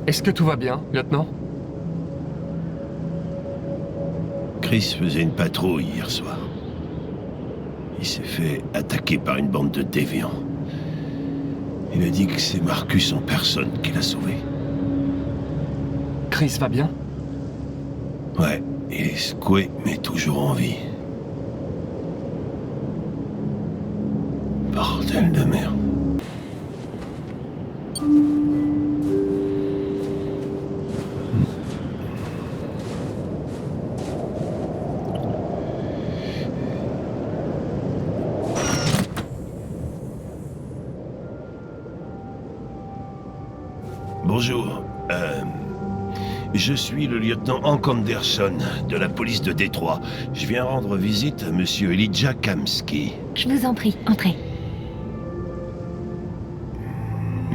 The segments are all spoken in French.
Est-ce que tout va bien, lieutenant? Chris faisait une patrouille hier soir. Il s'est fait attaquer par une bande de déviants. Il a dit que c'est Marcus en personne qui l'a sauvé. Chris va bien? Ouais, il est secoué, mais toujours en vie. Bordel de merde. Bonjour, je suis le lieutenant Hank Anderson de la police de Détroit. Je viens rendre visite à monsieur Elijah Kamski. Je vous en prie, entrez.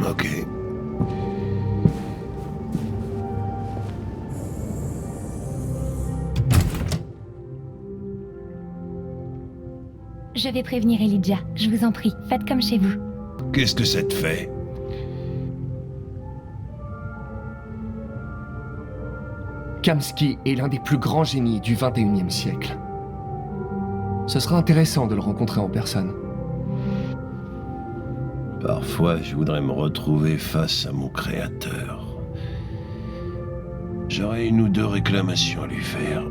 Ok. Je vais prévenir Elijah, je vous en prie, faites comme chez vous. Qu'est-ce que ça te fait? Kamski est l'un des plus grands génies du 21e siècle. Ce sera intéressant de le rencontrer en personne. Parfois, je voudrais me retrouver face à mon créateur. J'aurais une ou deux réclamations à lui faire.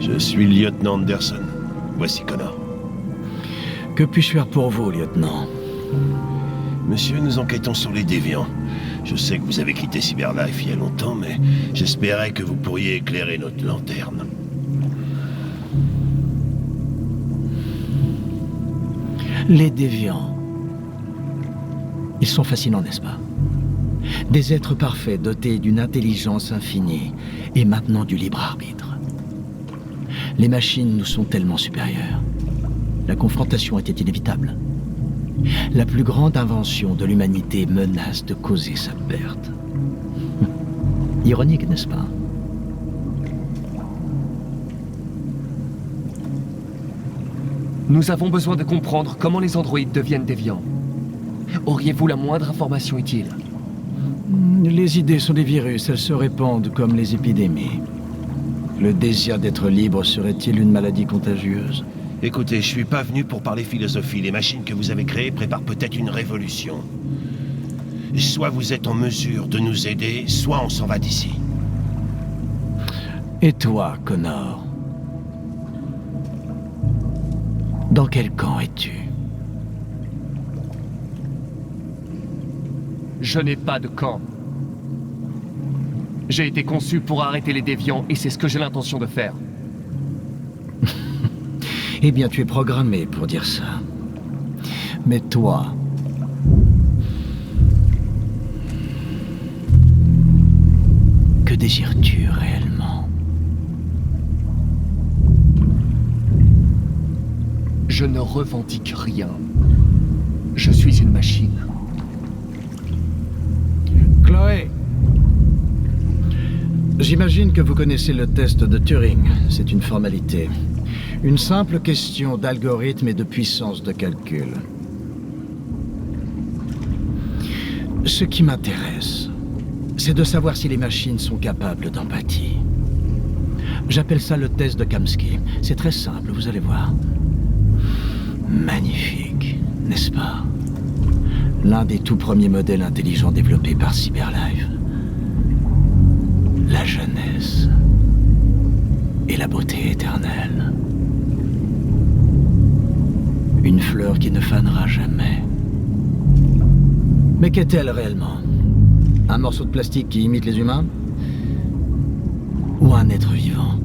Je suis le lieutenant Anderson. Voici Connor. Que puis-je faire pour vous, lieutenant? Monsieur, nous enquêtons sur les déviants. Je sais que vous avez quitté Cyberlife il y a longtemps, mais j'espérais que vous pourriez éclairer notre lanterne. Les déviants. Ils sont fascinants, n'est-ce pas? Des êtres parfaits dotés d'une intelligence infinie et maintenant du libre arbitre. Les machines nous sont tellement supérieures. La confrontation était inévitable. La plus grande invention de l'humanité menace de causer sa perte. Ironique, n'est-ce pas? Nous avons besoin de comprendre comment les androïdes deviennent déviants. Auriez-vous la moindre information utile? Les idées sont des virus, elles se répandent comme les épidémies. Le désir d'être libre serait-il une maladie contagieuse? Écoutez, je suis pas venu pour parler philosophie. Les machines que vous avez créées préparent peut-être une révolution. Soit vous êtes en mesure de nous aider, soit on s'en va d'ici. Et toi, Connor? Dans quel camp es-tu? Je n'ai pas de camp. J'ai été conçu pour arrêter les déviants et c'est ce que j'ai l'intention de faire. Eh bien, tu es programmé pour dire ça. Mais toi... que désires-tu réellement? Je ne revendique rien. Je suis une machine. Chloé! J'imagine que vous connaissez le test de Turing. C'est une formalité. Une simple question d'algorithme et de puissance de calcul. Ce qui m'intéresse, c'est de savoir si les machines sont capables d'empathie. J'appelle ça le test de Kamski. C'est très simple, vous allez voir. Magnifique, n'est-ce pas? L'un des tout premiers modèles intelligents développés par Cyberlife. La jeunesse et la beauté éternelle. Une fleur qui ne fanera jamais. Mais qu'est-elle réellement? Un morceau de plastique qui imite les humains? Ou un être vivant?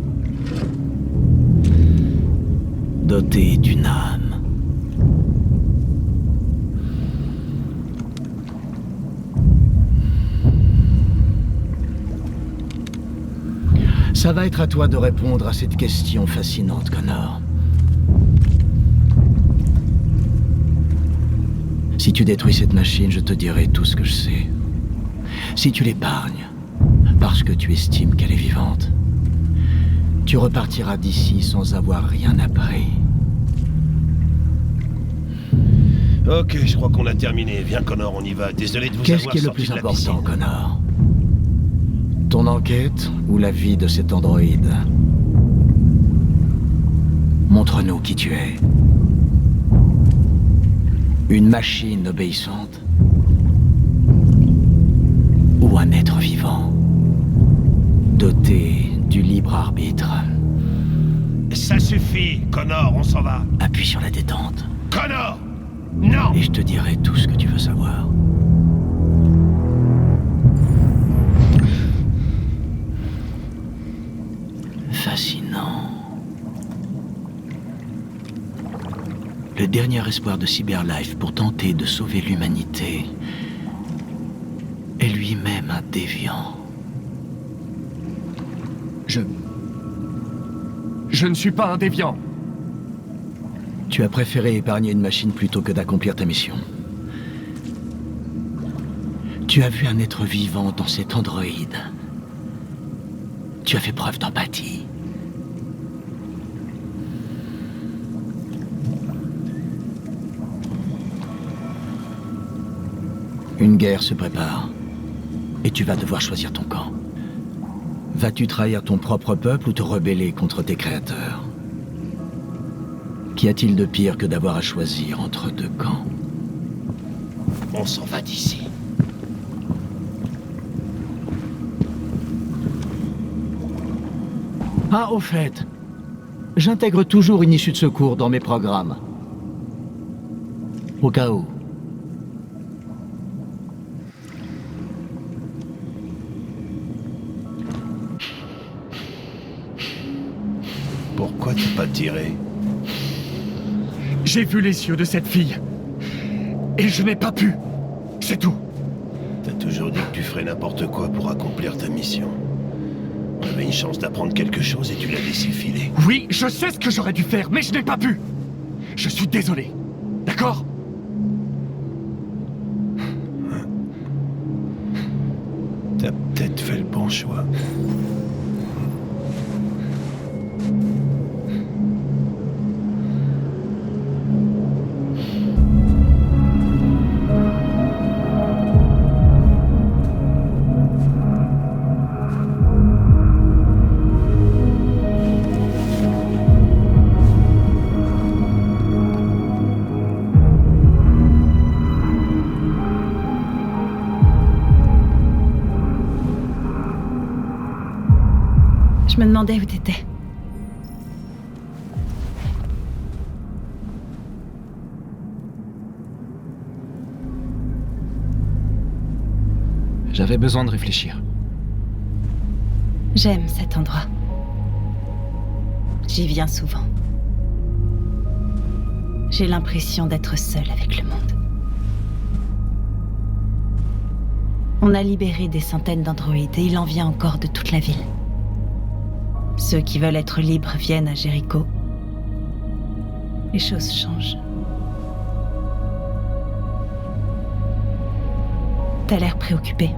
Doté d'une âme? Ça va être à toi de répondre à cette question fascinante, Connor. Si tu détruis cette machine, je te dirai tout ce que je sais. Si tu l'épargnes, parce que tu estimes qu'elle est vivante, tu repartiras d'ici sans avoir rien appris. Ok, je crois qu'on a terminé. Viens, Connor, on y va. Désolé de vous Qu'est-ce avoir qui est le sorti plus de la important, piscine. Connor? Ton enquête ou la vie de cet androïde? Montre-nous qui tu es. Une machine obéissante? Ou un être vivant, doté du libre arbitre? Ça suffit, Connor, on s'en va. Appuie sur la détente, Connor! Non! et je te dirai tout ce que tu veux savoir. Fascinant. Le dernier espoir de Cyberlife pour tenter de sauver l'humanité est lui-même un déviant. Je ne suis pas un déviant. Tu as préféré épargner une machine plutôt que d'accomplir ta mission. Tu as vu un être vivant dans cet androïde. Tu as fait preuve d'empathie. Une guerre se prépare, et tu vas devoir choisir ton camp. Vas-tu trahir ton propre peuple ou te rebeller contre tes créateurs? Qu'y a-t-il de pire que d'avoir à choisir entre deux camps? On s'en va d'ici. Ah, au fait, j'intègre toujours une issue de secours dans mes programmes. Au cas où. Pourquoi t'as pas tiré? J'ai vu les yeux de cette fille. Et je n'ai pas pu. C'est tout. T'as toujours dit que tu ferais n'importe quoi pour accomplir ta mission. On avait une chance d'apprendre quelque chose et tu l'as laissé filer. Oui, je sais ce que j'aurais dû faire, mais je n'ai pas pu. Je suis désolé. D'accord? T'as peut-être fait le bon choix. Je me demandais où t'étais. J'avais besoin de réfléchir. J'aime cet endroit. J'y viens souvent. J'ai l'impression d'être seule avec le monde. On a libéré des centaines d'androïdes et il en vient encore de toute la ville. Ceux qui veulent être libres viennent à Jéricho. Les choses changent. T'as l'air préoccupé.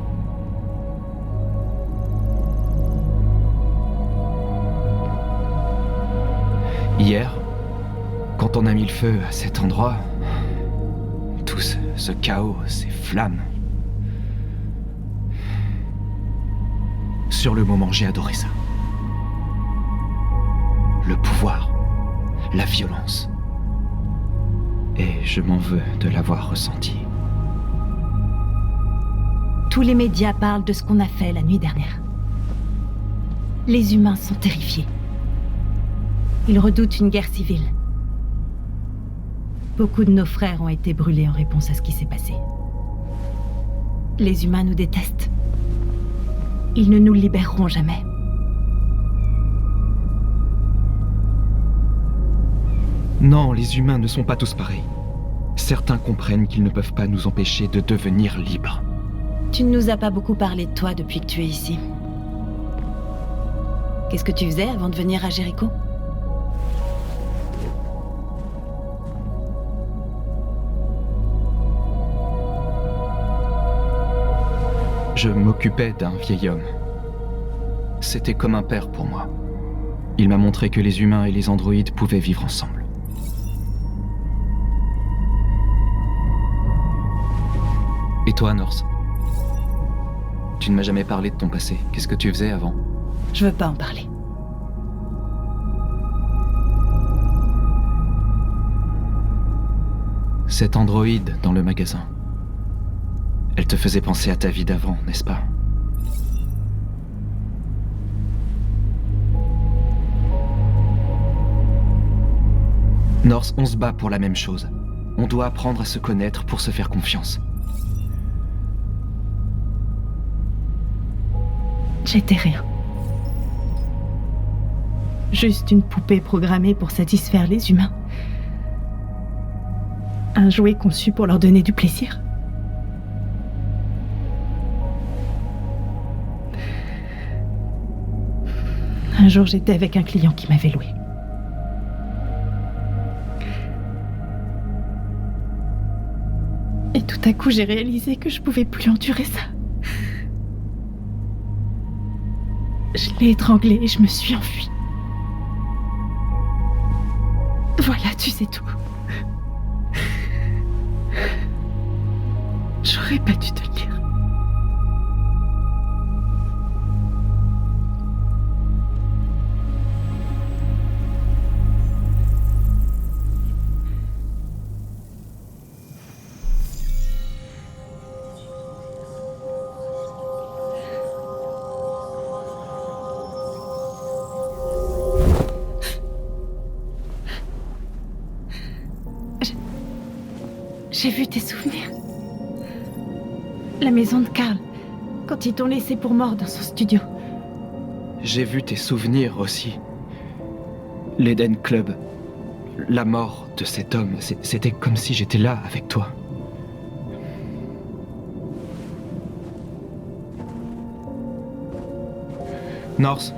Hier, quand on a mis le feu à cet endroit, tout ce chaos, ces flammes. Sur le moment, j'ai adoré ça. Le pouvoir, la violence. Et je m'en veux de l'avoir ressenti. Tous les médias parlent de ce qu'on a fait la nuit dernière. Les humains sont terrifiés. Ils redoutent une guerre civile. Beaucoup de nos frères ont été brûlés en réponse à ce qui s'est passé. Les humains nous détestent. Ils ne nous libéreront jamais. Non, les humains ne sont pas tous pareils. Certains comprennent qu'ils ne peuvent pas nous empêcher de devenir libres. Tu ne nous as pas beaucoup parlé de toi depuis que tu es ici. Qu'est-ce que tu faisais avant de venir à Jéricho? Je m'occupais d'un vieil homme. C'était comme un père pour moi. Il m'a montré que les humains et les androïdes pouvaient vivre ensemble. Et toi, Norse? Tu ne m'as jamais parlé de ton passé. Qu'est-ce que tu faisais avant? Je veux pas en parler. Cette androïde dans le magasin. Elle te faisait penser à ta vie d'avant, n'est-ce pas? Norse, on se bat pour la même chose. On doit apprendre à se connaître pour se faire confiance. J'étais rien. Juste une poupée programmée pour satisfaire les humains. Un jouet conçu pour leur donner du plaisir. Un jour, j'étais avec un client qui m'avait loué. Et tout à coup, j'ai réalisé que je pouvais plus endurer ça. Je l'ai étranglé et je me suis enfuie. Voilà, tu sais tout. J'aurais pas dû te le dire. J'ai vu tes souvenirs. La maison de Karl, quand ils t'ont laissé pour mort dans son studio. J'ai vu tes souvenirs aussi. L'Eden Club. La mort de cet homme. C'était comme si j'étais là avec toi. Norse.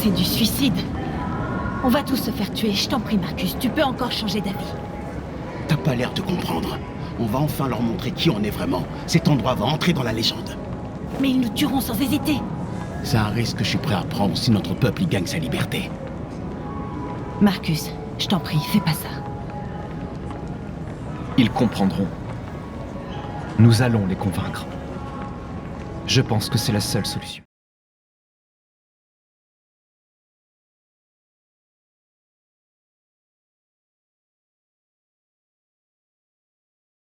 C'est du suicide. On va tous se faire tuer. Je t'en prie, Marcus, tu peux encore changer d'avis. T'as pas l'air de comprendre. On va enfin leur montrer qui on est vraiment. Cet endroit va entrer dans la légende. Mais ils nous tueront sans hésiter. C'est un risque que je suis prêt à prendre si notre peuple y gagne sa liberté. Marcus, je t'en prie, fais pas ça. Ils comprendront. Nous allons les convaincre. Je pense que c'est la seule solution.